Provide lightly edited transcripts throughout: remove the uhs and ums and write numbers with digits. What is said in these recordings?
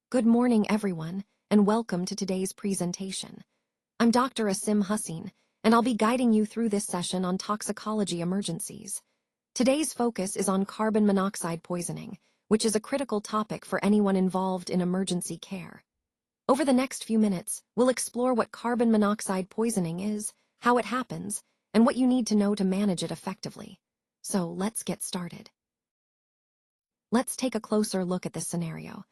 Good morning, everyone, and welcome to today's presentation. I'm Dr. Asim Hussein, and I'll be guiding you through this session on toxicology emergencies. Today's focus is on carbon monoxide poisoning, which is a critical topic for anyone involved in emergency care. Over the next few minutes, we'll explore what carbon monoxide poisoning is, how it happens, and what you need to know to manage it effectively. So let's get started. Let's take a closer look at this scenario.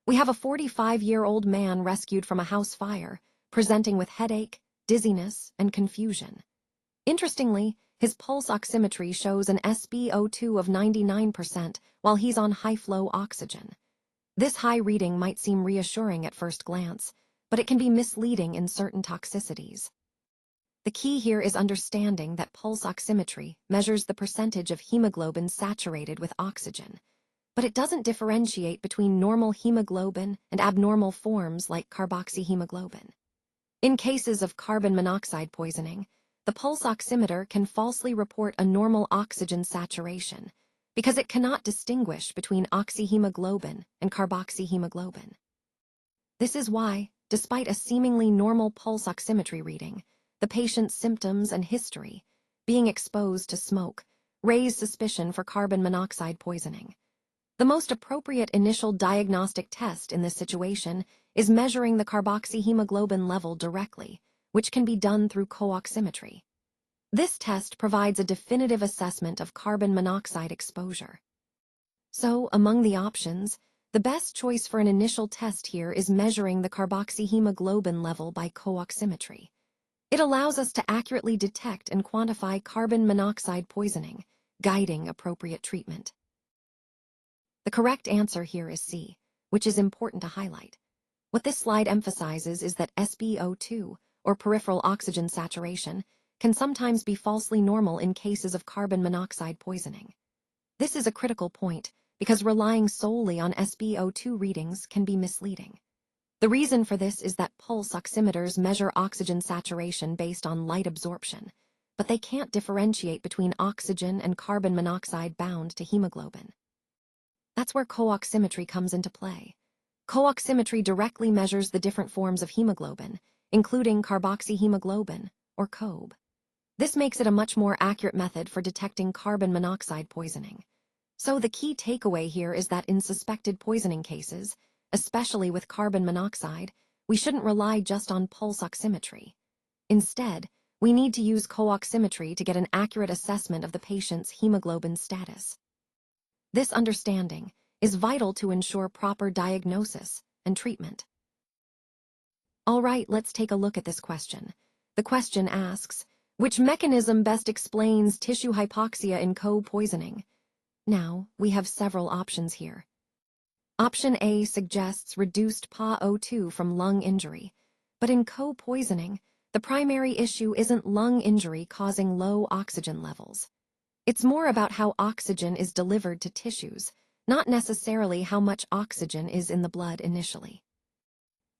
We have a 45-year-old man rescued from a house fire, presenting with headache, dizziness, and confusion. Interestingly, his pulse oximetry shows an SbO2 of 99% while he's on high-flow oxygen. This high reading might seem reassuring at first glance, but it can be misleading in certain toxicities. The key here is understanding that pulse oximetry measures the percentage of hemoglobin saturated with oxygen, but it doesn't differentiate between normal hemoglobin and abnormal forms like carboxyhemoglobin. In cases of carbon monoxide poisoning, the pulse oximeter can falsely report a normal oxygen saturation because it cannot distinguish between oxyhemoglobin and carboxyhemoglobin. This is why, despite a seemingly normal pulse oximetry reading, the patient's symptoms and history, being exposed to smoke, raise suspicion for carbon monoxide poisoning. The most appropriate initial diagnostic test in this situation is measuring the carboxyhemoglobin level directly, which can be done through co-oximetry. This test provides a definitive assessment of carbon monoxide exposure. So, among the options, the best choice for an initial test here is measuring the carboxyhemoglobin level by co-oximetry. It allows us to accurately detect and quantify carbon monoxide poisoning, guiding appropriate treatment. The correct answer here is C, which is important to highlight. What this slide emphasizes is that SbO2, or peripheral oxygen saturation, can sometimes be falsely normal in cases of carbon monoxide poisoning. This is a critical point because relying solely on SbO2 readings can be misleading. The reason for this is that pulse oximeters measure oxygen saturation based on light absorption, but they can't differentiate between oxygen and carbon monoxide bound to hemoglobin. That's where co-oximetry comes into play. Co-oximetry directly measures the different forms of hemoglobin, including carboxyhemoglobin, or COB. This makes it a much more accurate method for detecting carbon monoxide poisoning. So the key takeaway here is that in suspected poisoning cases, especially with carbon monoxide, we shouldn't rely just on pulse oximetry. Instead, we need to use co-oximetry to get an accurate assessment of the patient's hemoglobin status. This understanding is vital to ensure proper diagnosis and treatment. All right, let's take a look at this question. The question asks, which mechanism best explains tissue hypoxia in co-poisoning? Now, we have several options here. Option A suggests reduced PaO2 from lung injury, but in co-poisoning, the primary issue isn't lung injury causing low oxygen levels. It's more about how oxygen is delivered to tissues, not necessarily how much oxygen is in the blood initially.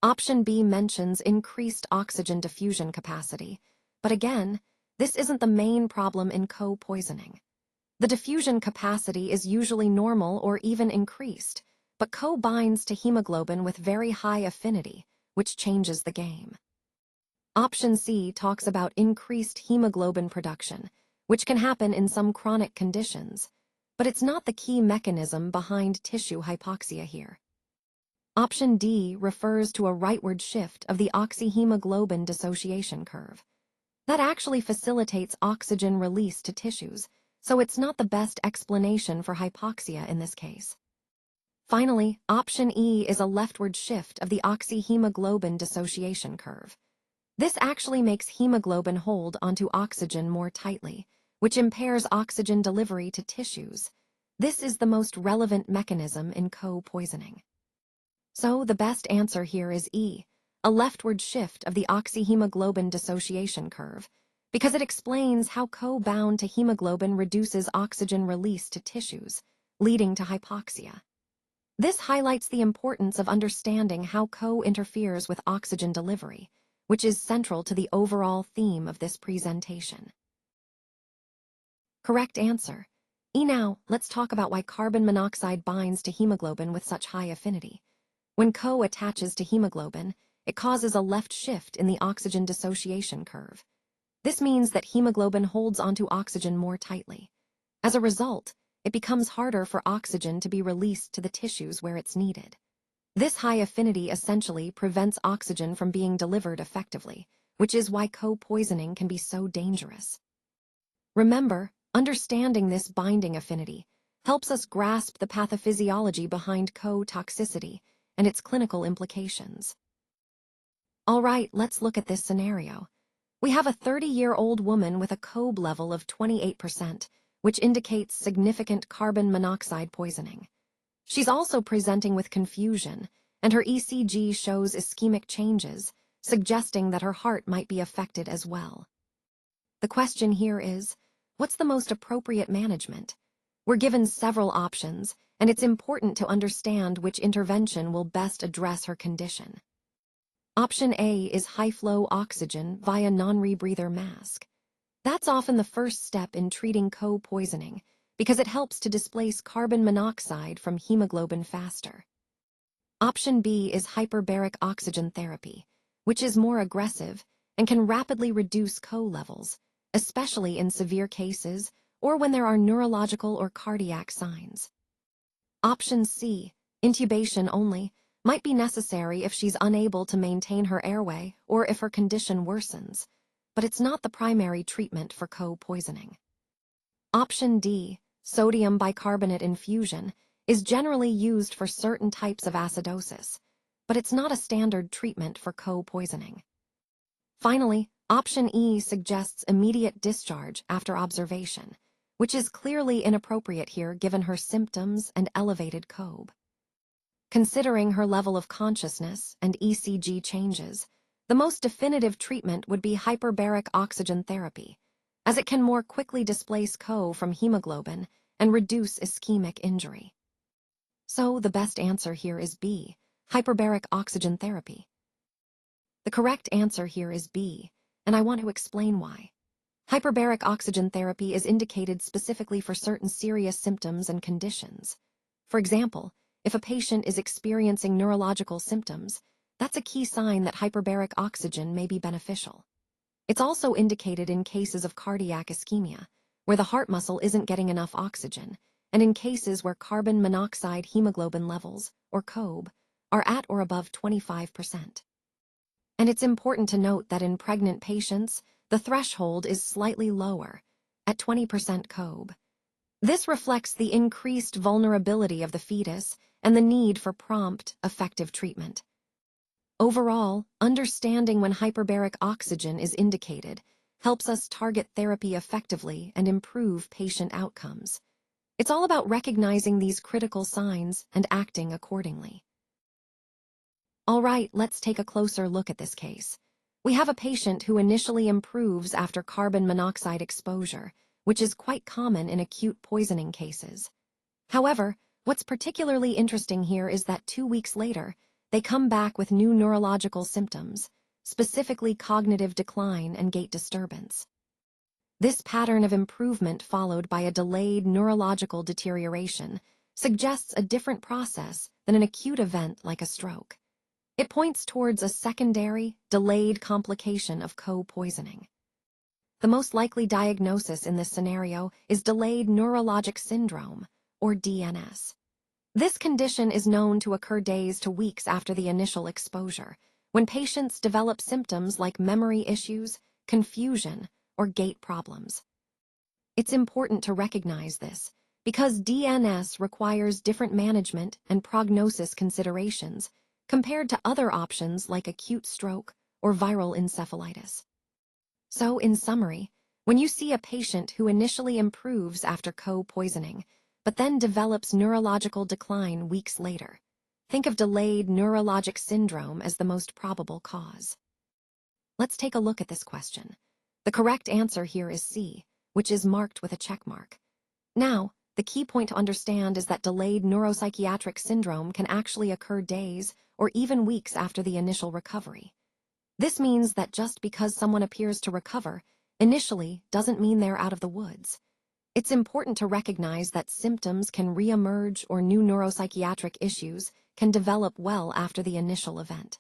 Option B mentions increased oxygen diffusion capacity, but again, this isn't the main problem in co-poisoning. The diffusion capacity is usually normal or even increased, but co binds to hemoglobin with very high affinity, which changes the game. Option C talks about increased hemoglobin production, which can happen in some chronic conditions, but it's not the key mechanism behind tissue hypoxia here. Option D refers to a rightward shift of the oxyhemoglobin dissociation curve. That actually facilitates oxygen release to tissues, so it's not the best explanation for hypoxia in this case. Finally, option E is a leftward shift of the oxyhemoglobin dissociation curve. This actually makes hemoglobin hold onto oxygen more tightly, which impairs oxygen delivery to tissues. This is the most relevant mechanism in co-poisoning. So the best answer here is E, a leftward shift of the oxyhemoglobin dissociation curve, because it explains how co-bound to hemoglobin reduces oxygen release to tissues, leading to hypoxia. This highlights the importance of understanding how co interferes with oxygen delivery, which is central to the overall theme of this presentation. Correct answer. Now, let's talk about why carbon monoxide binds to hemoglobin with such high affinity. When Co attaches to hemoglobin, it causes a left shift in the oxygen dissociation curve. This means that hemoglobin holds onto oxygen more tightly. As a result, it becomes harder for oxygen to be released to the tissues where it's needed. This high affinity essentially prevents oxygen from being delivered effectively, which is why co-poisoning can be so dangerous. Remember, understanding this binding affinity helps us grasp the pathophysiology behind co-toxicity and its clinical implications. All right, let's look at this scenario. We have a 30-year-old woman with a COB level of 28%, which indicates significant carbon monoxide poisoning. She's also presenting with confusion, and her ECG shows ischemic changes, suggesting that her heart might be affected as well. The question here is, what's the most appropriate management? We're given several options, and it's important to understand which intervention will best address her condition. Option A is high-flow oxygen via non-rebreather mask. That's often the first step in treating co-poisoning because it helps to displace carbon monoxide from hemoglobin faster. Option B is hyperbaric oxygen therapy, which is more aggressive and can rapidly reduce CO levels, especially in severe cases or when there are neurological or cardiac signs. Option C, intubation only, might be necessary if she's unable to maintain her airway or if her condition worsens, but it's not the primary treatment for co-poisoning. Option D, sodium bicarbonate infusion, is generally used for certain types of acidosis, but it's not a standard treatment for co-poisoning. Finally, Option E suggests immediate discharge after observation, which is clearly inappropriate here given her symptoms and elevated COB. Considering her level of consciousness and ECG changes, the most definitive treatment would be hyperbaric oxygen therapy, as it can more quickly displace CO from hemoglobin and reduce ischemic injury. So the best answer here is B, hyperbaric oxygen therapy. The correct answer here is B, and I want to explain why. Hyperbaric oxygen therapy is indicated specifically for certain serious symptoms and conditions. For example, if a patient is experiencing neurological symptoms, that's a key sign that hyperbaric oxygen may be beneficial. It's also indicated in cases of cardiac ischemia, where the heart muscle isn't getting enough oxygen, and in cases where carbon monoxide hemoglobin levels, or COB, are at or above 25%. And it's important to note that in pregnant patients, the threshold is slightly lower, at 20% COB. This reflects the increased vulnerability of the fetus and the need for prompt, effective treatment. Overall, understanding when hyperbaric oxygen is indicated helps us target therapy effectively and improve patient outcomes. It's all about recognizing these critical signs and acting accordingly. All right, let's take a closer look at this case. We have a patient who initially improves after carbon monoxide exposure, which is quite common in acute poisoning cases. However, what's particularly interesting here is that 2 weeks later, they come back with new neurological symptoms, specifically cognitive decline and gait disturbance. This pattern of improvement followed by a delayed neurological deterioration suggests a different process than an acute event like a stroke. It points towards a secondary, delayed complication of co-poisoning. The most likely diagnosis in this scenario is delayed neurologic syndrome, or DNS. This condition is known to occur days to weeks after the initial exposure, when patients develop symptoms like memory issues, confusion, or gait problems. It's important to recognize this, because DNS requires different management and prognosis considerations compared to other options like acute stroke or viral encephalitis. So, in summary, when you see a patient who initially improves after co-poisoning, but then develops neurological decline weeks later, think of delayed neurologic syndrome as the most probable cause. Let's take a look at this question. The correct answer here is C, which is marked with a check mark. Now, the key point to understand is that delayed neuropsychiatric syndrome can actually occur days or even weeks after the initial recovery. This means that just because someone appears to recover, initially doesn't mean they're out of the woods. It's important to recognize that symptoms can reemerge or new neuropsychiatric issues can develop well after the initial event.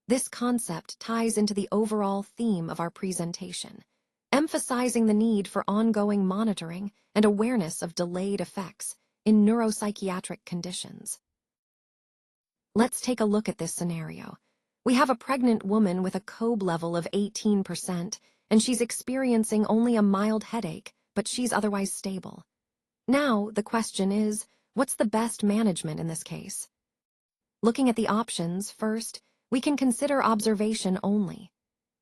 This concept ties into the overall theme of our presentation, emphasizing the need for ongoing monitoring and awareness of delayed effects in neuropsychiatric conditions. Let's take a look at this scenario. We have a pregnant woman with a COBE level of 18%, and she's experiencing only a mild headache, but she's otherwise stable. Now, the question is, what's the best management in this case? Looking at the options, first, we can consider observation only.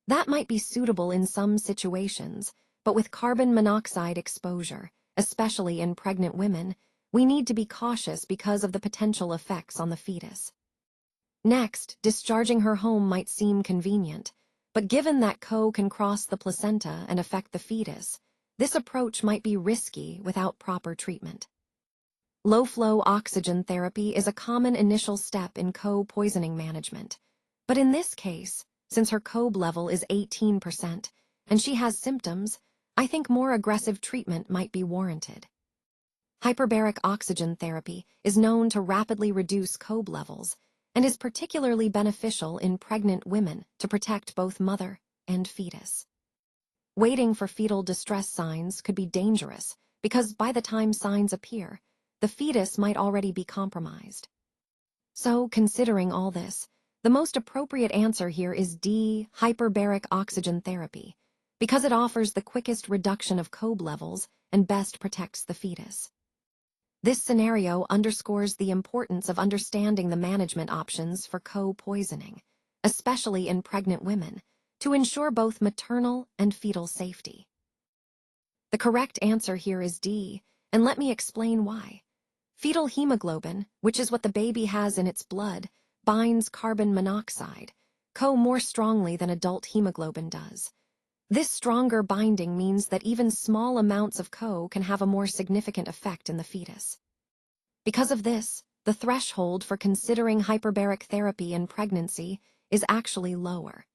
That might be suitable in some situations, but with carbon monoxide exposure, especially in pregnant women, we need to be cautious because of the potential effects on the fetus. Next, discharging her home might seem convenient, but given that CO can cross the placenta and affect the fetus, this approach might be risky without proper treatment. Low-flow oxygen therapy is a common initial step in CO poisoning management, but in this case, since her COBE level is 18% and she has symptoms, I think more aggressive treatment might be warranted. Hyperbaric oxygen therapy is known to rapidly reduce COBE levels and is particularly beneficial in pregnant women to protect both mother and fetus. Waiting for fetal distress signs could be dangerous because by the time signs appear, the fetus might already be compromised. So, considering all this, the most appropriate answer here is D, hyperbaric oxygen therapy, because it offers the quickest reduction of COBE levels and best protects the fetus. This scenario underscores the importance of understanding the management options for CO poisoning, especially in pregnant women, to ensure both maternal and fetal safety. The correct answer here is D, and let me explain why. Fetal hemoglobin, which is what the baby has in its blood, binds carbon monoxide, CO, more strongly than adult hemoglobin does. This stronger binding means that even small amounts of CO can have a more significant effect in the fetus. Because of this, the threshold for considering hyperbaric therapy in pregnancy is actually lower.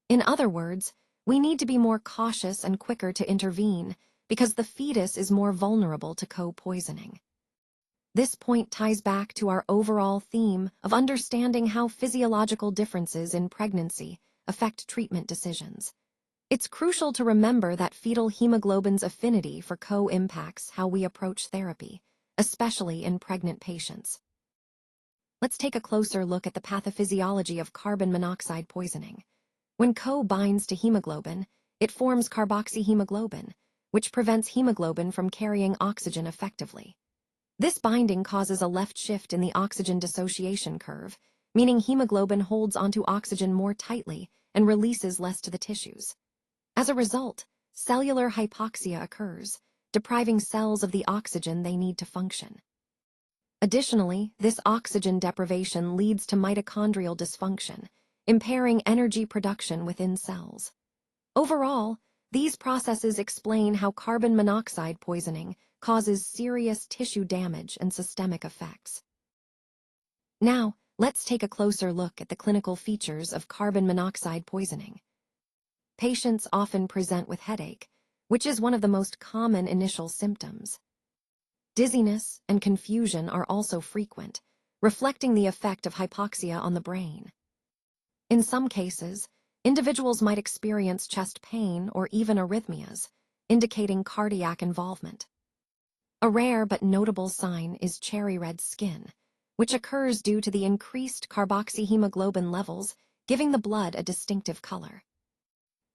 In other words, we need to be more cautious and quicker to intervene because the fetus is more vulnerable to CO poisoning. This point ties back to our overall theme of understanding how physiological differences in pregnancy affect treatment decisions. It's crucial to remember that fetal hemoglobin's affinity for CO impacts how we approach therapy, especially in pregnant patients. Let's take a closer look at the pathophysiology of carbon monoxide poisoning. When CO binds to hemoglobin, it forms carboxyhemoglobin, which prevents hemoglobin from carrying oxygen effectively. This binding causes a left shift in the oxygen dissociation curve, meaning hemoglobin holds onto oxygen more tightly and releases less to the tissues. As a result, cellular hypoxia occurs, depriving cells of the oxygen they need to function. Additionally, this oxygen deprivation leads to mitochondrial dysfunction, impairing energy production within cells. Overall, these processes explain how carbon monoxide poisoning causes serious tissue damage and systemic effects. Now, let's take a closer look at the clinical features of carbon monoxide poisoning. Patients often present with headache, which is one of the most common initial symptoms. Dizziness and confusion are also frequent, reflecting the effect of hypoxia on the brain. In some cases, individuals might experience chest pain or even arrhythmias, indicating cardiac involvement. A rare but notable sign is cherry red skin, which occurs due to the increased carboxyhemoglobin levels, giving the blood a distinctive color.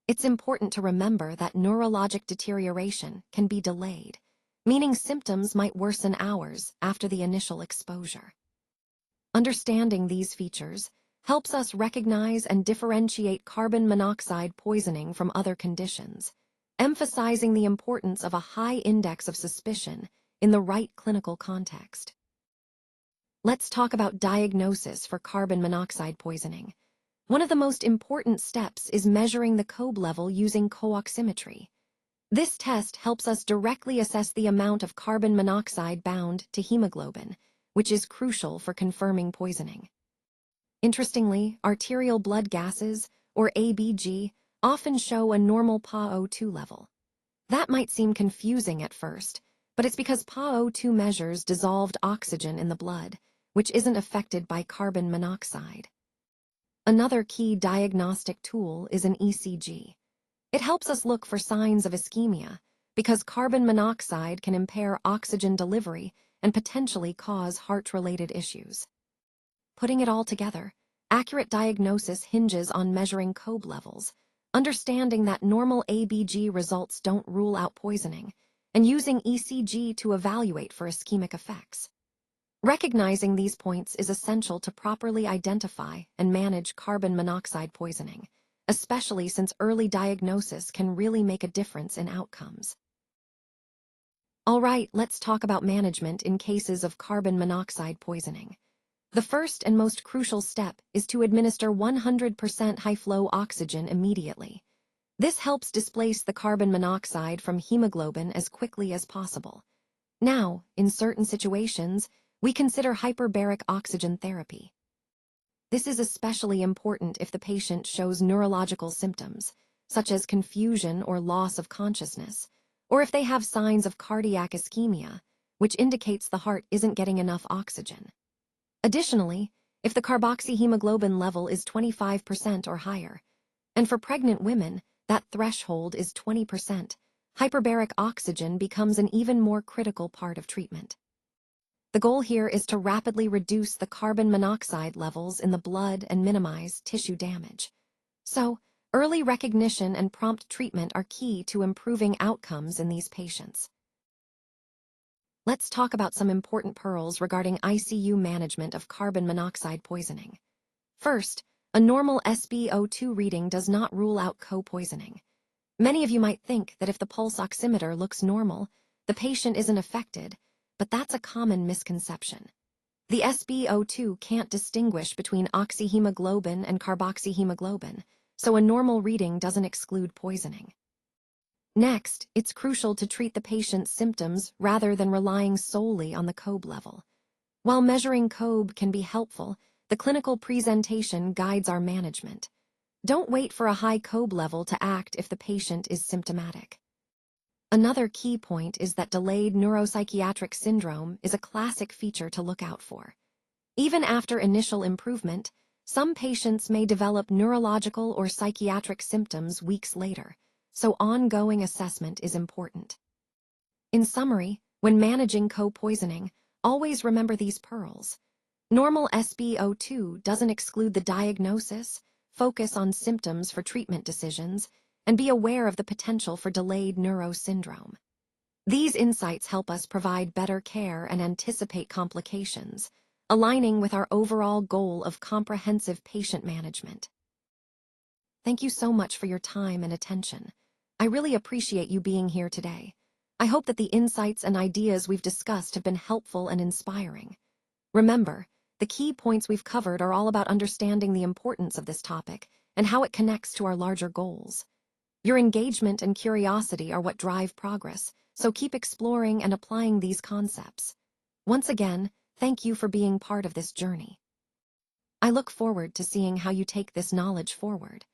It's important to remember that neurologic deterioration can be delayed, meaning symptoms might worsen hours after the initial exposure. Understanding these features helps us recognize and differentiate carbon monoxide poisoning from other conditions, emphasizing the importance of a high index of suspicion in the right clinical context. Let's talk about diagnosis for carbon monoxide poisoning. One of the most important steps is measuring the COBE level using co-oximetry. This test helps us directly assess the amount of carbon monoxide bound to hemoglobin, which is crucial for confirming poisoning. Interestingly, arterial blood gases, or ABG, often show a normal PaO2 level. That might seem confusing at first, but it's because PaO2 measures dissolved oxygen in the blood, which isn't affected by carbon monoxide. Another key diagnostic tool is an ECG. It helps us look for signs of ischemia because carbon monoxide can impair oxygen delivery and potentially cause heart-related issues. Putting it all together, accurate diagnosis hinges on measuring COBE levels, understanding that normal ABG results don't rule out poisoning, and using ECG to evaluate for ischemic effects. Recognizing these points is essential to properly identify and manage carbon monoxide poisoning, especially since early diagnosis can really make a difference in outcomes. All right, let's talk about management in cases of carbon monoxide poisoning. The first and most crucial step is to administer 100% high-flow oxygen immediately. This helps displace the carbon monoxide from hemoglobin as quickly as possible. Now, in certain situations, we consider hyperbaric oxygen therapy. This is especially important if the patient shows neurological symptoms, such as confusion or loss of consciousness, or if they have signs of cardiac ischemia, which indicates the heart isn't getting enough oxygen. Additionally, if the carboxyhemoglobin level is 25% or higher, and for pregnant women, that threshold is 20%, hyperbaric oxygen becomes an even more critical part of treatment. The goal here is to rapidly reduce the carbon monoxide levels in the blood and minimize tissue damage. So, early recognition and prompt treatment are key to improving outcomes in these patients. Let's talk about some important pearls regarding ICU management of carbon monoxide poisoning. First, a normal SbO2 reading does not rule out co-poisoning. Many of you might think that if the pulse oximeter looks normal, the patient isn't affected, but that's a common misconception. The SbO2 can't distinguish between oxyhemoglobin and carboxyhemoglobin, so a normal reading doesn't exclude poisoning. Next, it's crucial to treat the patient's symptoms rather than relying solely on the COBE level. While measuring COBE can be helpful, the clinical presentation guides our management. Don't wait for a high COBE level to act if the patient is symptomatic. Another key point is that delayed neuropsychiatric syndrome is a classic feature to look out for. Even after initial improvement, some patients may develop neurological or psychiatric symptoms weeks later, so ongoing assessment is important. In summary, when managing co-poisoning, always remember these pearls. Normal SbO2 doesn't exclude the diagnosis, focus on symptoms for treatment decisions, and be aware of the potential for delayed neuro syndrome. These insights help us provide better care and anticipate complications, aligning with our overall goal of comprehensive patient management. Thank you so much for your time and attention. I really appreciate you being here today. I hope that the insights and ideas we've discussed have been helpful and inspiring. Remember, the key points we've covered are all about understanding the importance of this topic and how it connects to our larger goals. Your engagement and curiosity are what drive progress, so keep exploring and applying these concepts. Once again, thank you for being part of this journey. I look forward to seeing how you take this knowledge forward.